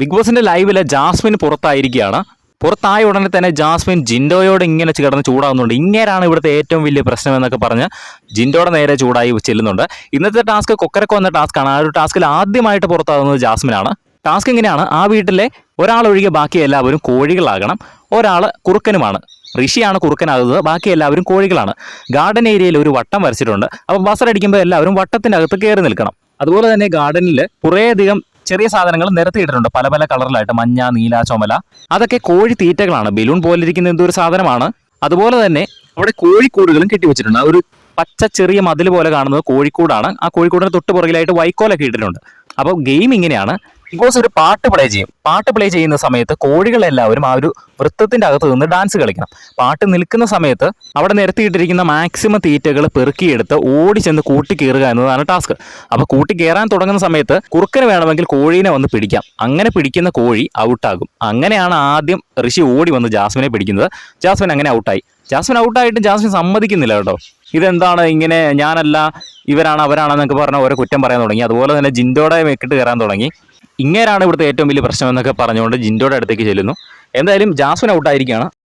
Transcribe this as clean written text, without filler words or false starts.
Big ബോസിന്റെ ലൈവില് Jasmine പുറത്തായിരിക്കുകയാണ്. പുറത്തായ ഉടനെ തന്നെ ജാസ്മിൻ ജിൻഡോയോട് ഇങ്ങനെ കിടന്ന് ചൂടാവുന്നുണ്ട്. ഇങ്ങനെയാണ് ഇവിടുത്തെ ഏറ്റവും വലിയ പ്രശ്നം എന്നൊക്കെ പറഞ്ഞ് ജിൻഡോയുടെ നേരെ ചൂടായി ചെല്ലുന്നുണ്ട്. ഇന്നത്തെ ടാസ്ക് കൊക്കരക്കോ എന്ന ടാസ്ക്കാണ്. ആ ഒരു ടാസ്കിൽ ആദ്യമായിട്ട് പുറത്താകുന്നത് ജാസ്മിനാണ്. ടാസ്ക് ഇങ്ങനെയാണ്: ആ വീട്ടിലെ ഒരാളൊഴികെ ബാക്കി എല്ലാവരും കോഴികളാകണം. ഒരാൾ കുറുക്കനുമാണ്. ഋഷിയാണ് കുറുക്കനാകുന്നത്, ബാക്കി എല്ലാവരും കോഴികളാണ്. ഗാർഡൻ ഏരിയയിൽ ഒരു വട്ടം വരച്ചിട്ടുണ്ട്. അപ്പോൾ ബസർ അടിക്കുമ്പോൾ എല്ലാവരും വട്ടത്തിൻ്റെ അകത്ത് കയറി നിൽക്കണം. അതുപോലെ തന്നെ ഗാർഡനിൽ കുറേയധികം ചെറിയ സാധനങ്ങൾ നിരത്തിയിട്ടിട്ടുണ്ട്, പല പല കളറിലായിട്ട്, മഞ്ഞ, നീല, ചുമല. അതൊക്കെ കോഴി തീറ്റകളാണ്. ബലൂൺ പോലിരിക്കുന്ന എന്തൊരു സാധനമാണ്. അതുപോലെ തന്നെ അവിടെ കോഴിക്കൂടുകളും കെട്ടിവെച്ചിട്ടുണ്ട്. ആ ഒരു പച്ച ചെറിയ മതിൽ പോലെ കാണുന്നത് കോഴിക്കൂടാണ്. ആ കോഴിക്കൂടിന് തൊട്ട് പുറകിലായിട്ട് വൈക്കോലൊക്കെ ഇട്ടിട്ടുണ്ട്. അപ്പോൾ ഗെയിം ഇങ്ങനെയാണ്: ബിഗ് ബോസ് ഒരു പാട്ട് പ്ലേ ചെയ്യും. പാട്ട് പ്ലേ ചെയ്യുന്ന സമയത്ത് കോഴികളെല്ലാവരും ആ ഒരു വൃത്തത്തിന്റെ അകത്ത് നിന്ന് ഡാൻസ് കളിക്കണം. പാട്ട് നിൽക്കുന്ന സമയത്ത് അവിടെ നിരത്തിയിട്ടിരിക്കുന്ന മാക്സിമം തീറ്റകൾ പെറുക്കിയെടുത്ത് ഓടി ചെന്ന് കൂട്ടി കയറുക എന്നതാണ് ടാസ്ക്. അപ്പോൾ കൂട്ടി കയറാൻ തുടങ്ങുന്ന സമയത്ത് കുറുക്കന് വേണമെങ്കിൽ കോഴീനെ വന്ന് പിടിക്കാം. അങ്ങനെ പിടിക്കുന്ന കോഴി ഔട്ടാകും. അങ്ങനെയാണ് ആദ്യം ഋഷി ഓടി വന്ന് ജാസ്മിനെ പിടിക്കുന്നത്. ജാസ്മിൻ അങ്ങനെ ഔട്ടായി. ജാസ്മിൻ ഔട്ടായിട്ട് ജാസ്മിൻ സമ്മതിക്കുന്നില്ല കേട്ടോ. ഇതെന്താണ് ഇങ്ങനെ, ഞാനല്ല, ഇവരാണ് അവരാണെന്നൊക്കെ പറഞ്ഞ ഓരോ കുറ്റം പറയാൻ തുടങ്ങി. അതുപോലെ തന്നെ ജിൻഡോടെ വെക്കിട്ട് കയറാൻ തുടങ്ങി. ഇങ്ങനെയാണ് ഇവിടുത്തെ ഏറ്റവും വലിയ പ്രശ്നം എന്നൊക്കെ പറഞ്ഞുകൊണ്ട് ജിൻഡോയുടെ അടുത്തേക്ക് ചെല്ലുന്നു. എന്തായാലും ജാസ്മിൻ ഔട്ടായിരിക്കുകയാണ്.